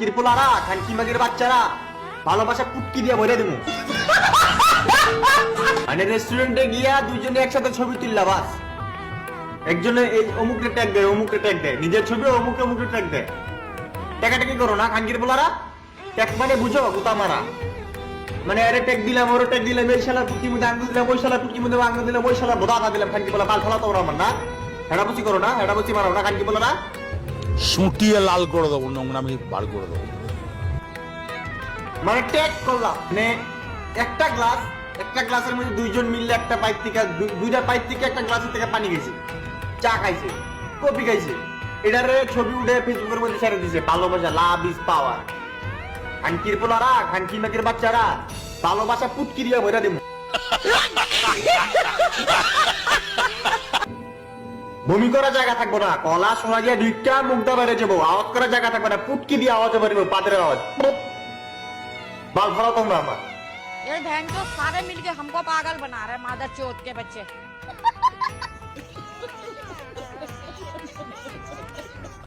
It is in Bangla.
খানকির পোলারা খানকি মাগের বাচ্চারা ভালোবাসা পুটকি দিয়ে ভরে দেবো। মানে রেস্টুরেন্টে গিয়া দুইজনে একসাথে ছবি তুললা বাস, একজনে এই অমুকরে ট্যাগ দেয় অমুকরে ট্যাগ দেয়, নিজের ছবি অমুকরে ট্যাগ দেয়। টাকাটাকি করো না খানকির পোলারা, ট্যাগ মানে বুঝো গুতা মারা। মানে আরে ট্যাগ দিলাম ওরে ট্যাগ দিলাম, এই শালা পুটকি মধ্যে আঙ্গুল দিলাম, ওই শালা পুটকি মধ্যে আঙ্গুল দিলাম, ওই শালা বোধা দিলাম, খানকি পোলা বাল ফেলা তো ওরা আমার না, হেডা বুঝি করো না, হেডা বুঝি মারো না খানকি পোলারা। সুটিয়ে লাল করে দেবো, নোংরামি বার করে দেবো। মানে ট্যাগ করলাম, মানে একটা গ্লাসের মধ্যে দুইজন মিললে একটা পাইপ থেকে দুইটা পাইপ থেকে একটা গ্লাসের থেকে পানি খাইছে, চা খাইছে, কফি খাইছে, এটারে ছবি উঠে ফেসবুকের মধ্যে ছেড়ে দিছে। ভালোবাসা লাভ ইজ পাওয়ার। খানকির পোলারা খানকি মাগের বাচ্চারা ভালোবাসা পুটকি দিয়ে ভরে দেবো। বমি করার জায়গা থাকবো না, কলা শোনা গিয়ে দুইটা মুখটা বেড়ে যাবো, আওয়াজ করার জায়গা থাকবে না, পুটকি দিয়ে আওয়াজ বেরোবো, পাতের আওয়াজ। बाल फला তোমরা আমার। ये बहन जो सारे मिलके हमको पागल बना रहे, मादर चोत के बच्चे।